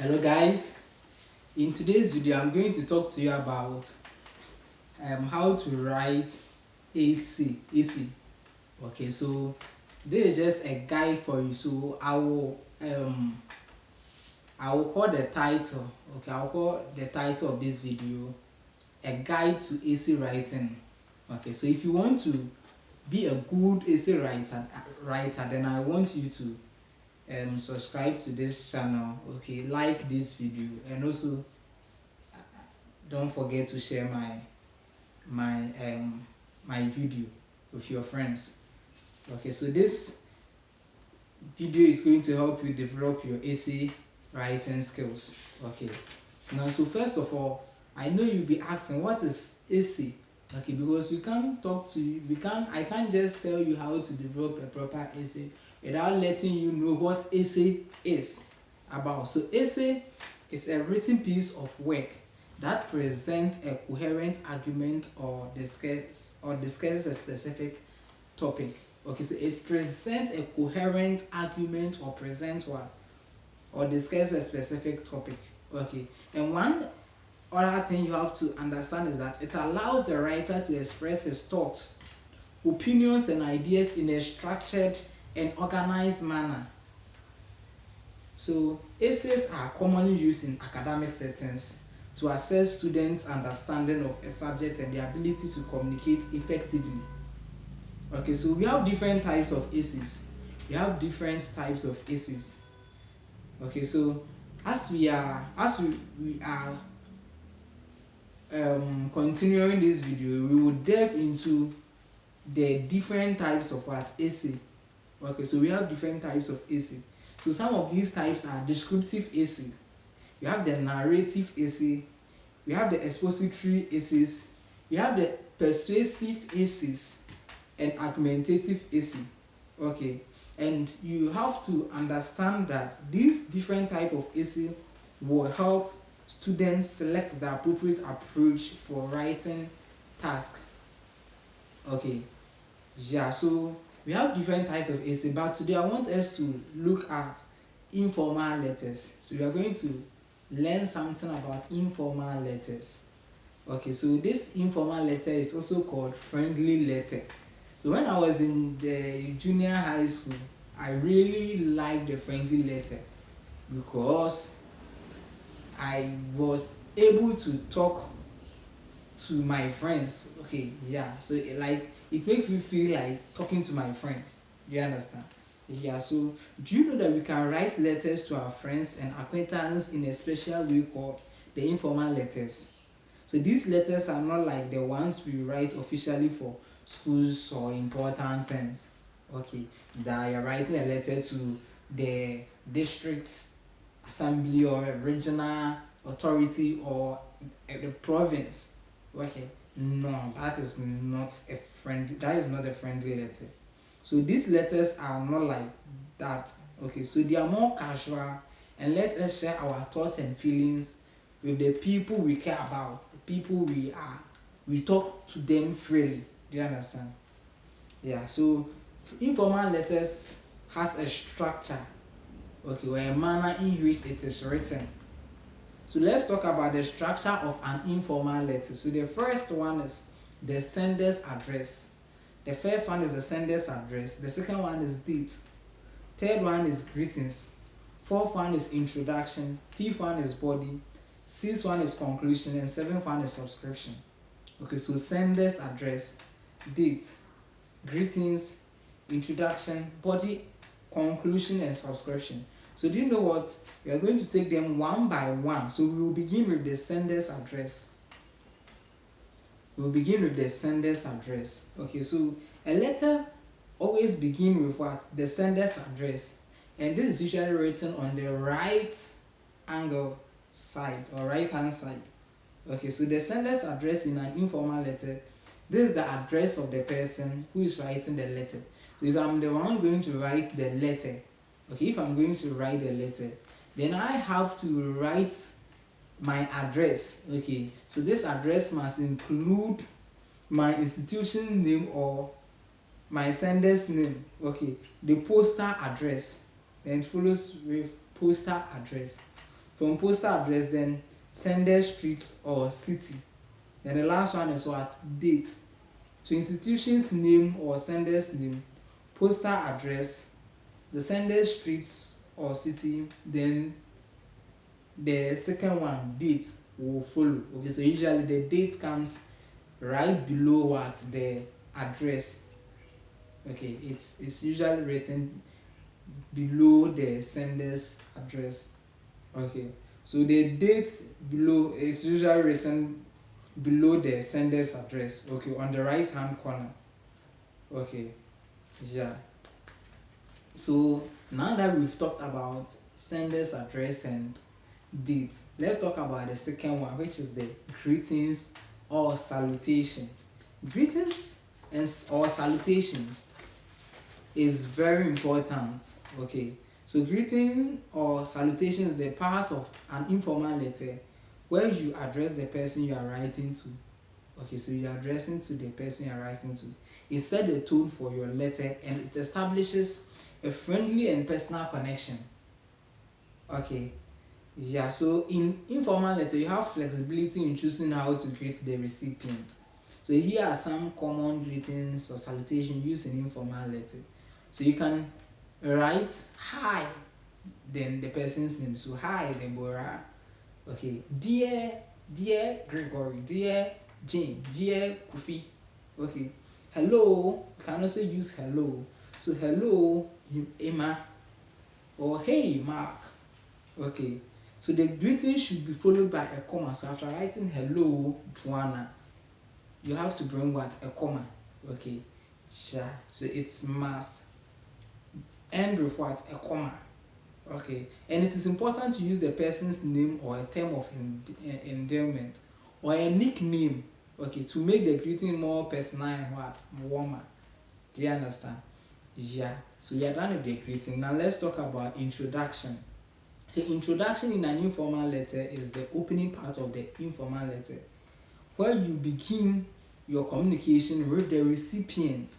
Hello guys, in today's video I'm going to talk to you about how to write AC. Okay, so this is just a guide for you. So I will call the title. Okay, I'll call the title of this video a guide to AC writing. Okay, so if you want to be a good AC writer, then I want you to subscribe to this channel. Okay, like this video, and also don't forget to share my video with your friends. Okay, so this video is going to help you develop your essay writing skills. Okay, now so first of all, I know you'll be asking what is essay. Okay, because we can't talk to you, I can't just tell you how to develop a proper essay without letting you know what essay is about. So essay is a written piece of work that presents a coherent argument or discusses a specific topic. Okay, so it presents a coherent argument or presents what? Or discusses a specific topic. Okay, and one other thing you have to understand is that it allows the writer to express his thoughts, opinions, and ideas in a structured and organized manner. So essays are commonly used in academic settings to assess students' understanding of a subject and their ability to communicate effectively. Okay, so we have different types of essays. Okay, so as we are continuing this video, we will delve into the different types of essay. Okay, so we have different types of essay. So some of these types are descriptive essay, we have the narrative essay, we have the expository essays, we have the persuasive essays, and argumentative essay. Okay, and you have to understand that these different type of essay will help students select the appropriate approach for writing task. Okay, yeah, so we have different types of essay, but today I want us to look at informal letters. So we are going to learn something about informal letters. Okay, so this informal letter is also called friendly letter. So when I was in the junior high school, I really liked the friendly letter because I was able to talk to my friends. Okay, yeah, so it makes me feel like talking to my friends. Do you understand? Yeah, so do you know that we can write letters to our friends and acquaintances in a special way called the informal letters? So these letters are not like the ones we write officially for schools or important things. Okay, that you're writing a letter to the district assembly or regional authority or the province. Okay, no, that is not a friendly letter. So these letters are not like that. Okay, so they are more casual and let us share our thoughts and feelings with the people we care about, the people we talk to them freely. Do you understand? Yeah, so informal letters has a structure, okay, or a manner in which it is written. So let's talk about the structure of an informal letter. So the first one is the sender's address. The first one is the sender's address. The second one is date. Third one is greetings. Fourth one is introduction. Fifth one is body. Sixth one is conclusion, and seventh one is subscription. Okay, so sender's address, date, greetings, introduction, body, conclusion, and subscription. So do you know what? We are going to take them one by one. So we will begin with the sender's address. Okay, so a letter always begin with what? The sender's address. And this is usually written on the right angle side or right hand side. Okay, so the sender's address in an informal letter, this is the address of the person who is writing the letter. So if I'm the one going to write the letter, okay, if I'm going to write the letter, then I have to write my address. Okay, so this address must include my institution name or my sender's name. Okay, the postal address, then it follows with postal address. From postal address, then sender street or city. Then the last one is what? Date. So institution's name or sender's name, postal address, the sender's streets or city, then the second one, date, will follow. Okay, so usually the date comes right below what? The address. Okay, it's usually written below the sender's address. Okay, so the date below is usually written below the sender's address. Okay, on the right hand corner. Okay, yeah. So now that we've talked about sender's address and date, let's talk about the second one, which is the greetings or salutation. Greetings and or salutations is very important. Okay, so greeting or salutation is the part of an informal letter where you address the person you are writing to. Okay, so you are addressing to the person you are writing to. It sets the tone for your letter and it establishes a friendly and personal connection. Okay, yeah, so in informal letter you have flexibility in choosing how to greet the recipient. So here are some common greetings or salutation used in informal letter. So you can write hi, then the person's name. So hi Deborah. Okay, dear Gregory, dear Jane, dear Kofi. Okay, hello, you can also use hello. So hello Emma, or hey Mark. Okay, so the greeting should be followed by a comma. So after writing hello Joanna, you have to bring what? A comma. Okay, yeah, so it's must end with what? A comma. Okay, and it is important to use the person's name or a term of endearment or a nickname, okay, to make the greeting more personal and what? Warmer. Do you understand? Yeah, so we are done with the greeting. Now let's talk about introduction. The introduction in an informal letter is the opening part of the informal letter, where you begin your communication with the recipient.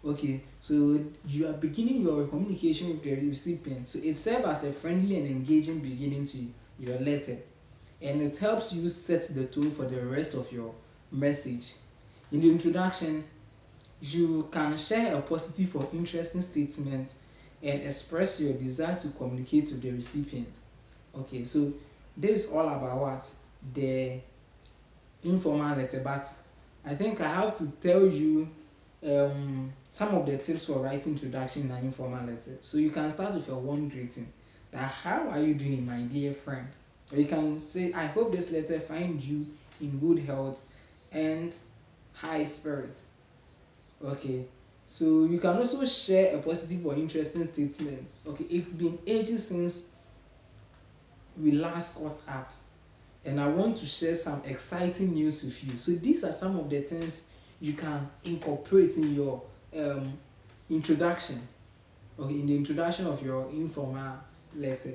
Okay, so you are beginning your communication with the recipient. So it serves as a friendly and engaging beginning to your letter, and it helps you set the tone for the rest of your message. In the introduction, you can share a positive or interesting statement and express your desire to communicate with the recipient. Okay, so this is all about what? The informal letter, but I think I have to tell you some of the tips for writing introduction in an informal letter. So you can start with a warm greeting, that how are you doing, my dear friend? Or you can say, I hope this letter finds you in good health and high spirits. Okay, so you can also share a positive or interesting statement. Okay, it's been ages since we last caught up and I want to share some exciting news with you. So these are some of the things you can incorporate in your introduction, okay, in the introduction of your informal letter.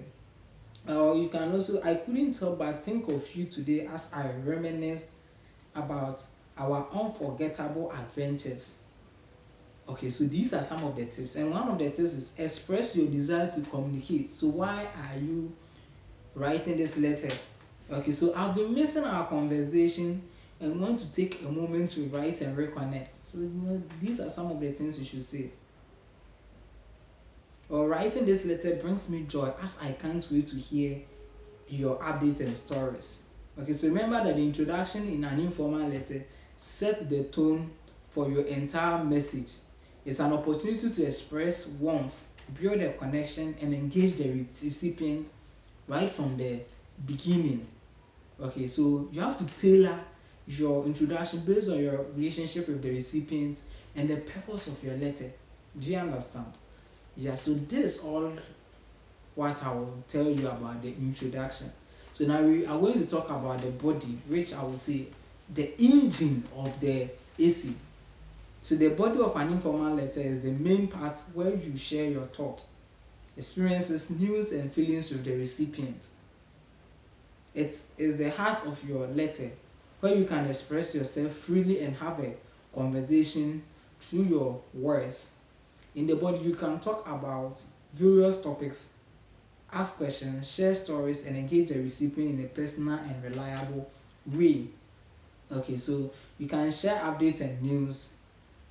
You can also, I couldn't help but think of you today as I reminisced about our unforgettable adventures. Okay, so these are some of the tips, and one of the tips is express your desire to communicate. So why are you writing this letter? Okay, so I've been missing our conversation and want to take a moment to write and reconnect. So these are some of the things you should say. Or writing this letter brings me joy as I can't wait to hear your updates and stories. Okay, so remember that the introduction in an informal letter sets the tone for your entire message. It's an opportunity to express warmth, build a connection, and engage the recipient right from the beginning. Okay, so you have to tailor your introduction based on your relationship with the recipient and the purpose of your letter. Do you understand? Yeah, so this is all what I will tell you about the introduction. So now we are going to talk about the body, which I will say the engine of the essay. So the body of an informal letter is the main part where you share your thoughts, experiences, news, and feelings with the recipient. It is the heart of your letter where you can express yourself freely and have a conversation through your words. In the body, you can talk about various topics ask questions, share stories, and engage the recipient in a personal and reliable way. Okay, so you can share updates and news.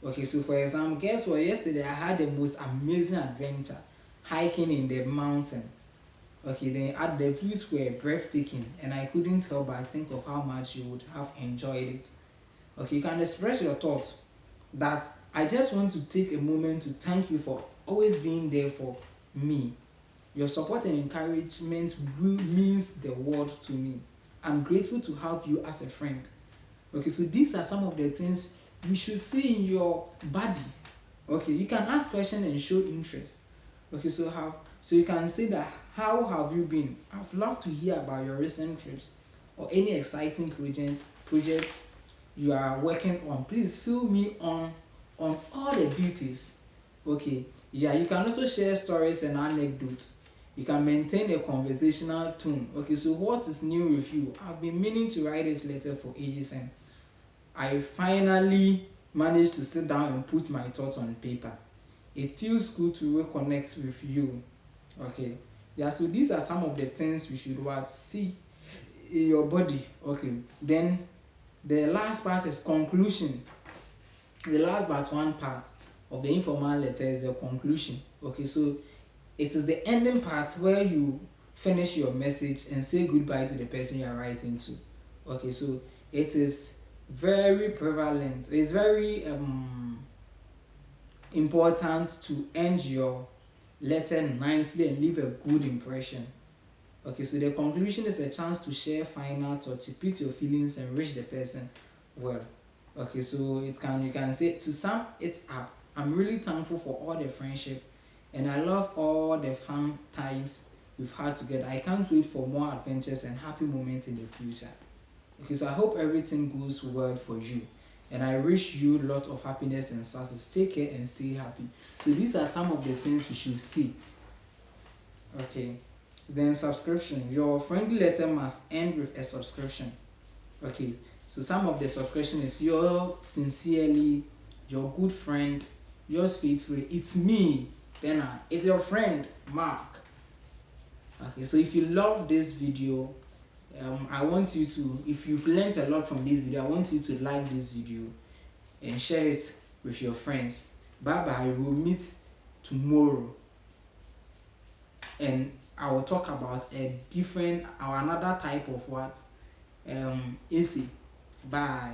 Okay, so for example, guess what? Yesterday I had the most amazing adventure hiking in the mountain. Okay, then the views were breathtaking, and I couldn't help but think of how much you would have enjoyed it. Okay, you can express your thoughts that I just want to take a moment to thank you for always being there for me. Your support and encouragement means the world to me. I'm grateful to have you as a friend. Okay, so these are some of the things you should see in your body. Okay, you can ask questions and show interest. Okay, so you can say that, how have you been? I've loved to hear about your recent trips or any exciting project you are working on. Please fill me on all the details. Okay, yeah, you can also share stories and anecdotes. You can maintain a conversational tone. Okay, so what is new with you? I've been meaning to write this letter for ages, and I finally managed to sit down and put my thoughts on paper. It feels good to reconnect with you. Okay, yeah, so these are some of the things we should see in your body. Okay, then the last part is conclusion. The last but one part of the informal letter is the conclusion. Okay, so it is the ending part where you finish your message and say goodbye to the person you are writing to. Okay, so it is very prevalent, it's very important to end your letter nicely and leave a good impression. Okay, so the conclusion is a chance to share final thoughts, repeat your feelings, and reach the person well. Okay, so you can say, to sum it up, I'm really thankful for all the friendship, and I love all the fun times we've had together. I can't wait for more adventures and happy moments in the future. Okay, so I hope everything goes well for you, and I wish you a lot of happiness and success. Take care and stay happy. So these are some of the things we should see. Okay, then subscription. Your friendly letter must end with a subscription. Okay, so some of the subscription is your sincerely, your good friend, yours faithfully. It's me, Bernard. It's your friend, Mark. Okay, so if you love this video, I want you to, if you've learned a lot from this video, I want you to like this video and share it with your friends. Bye bye. We'll meet tomorrow, and I will talk about another type of essay. Bye.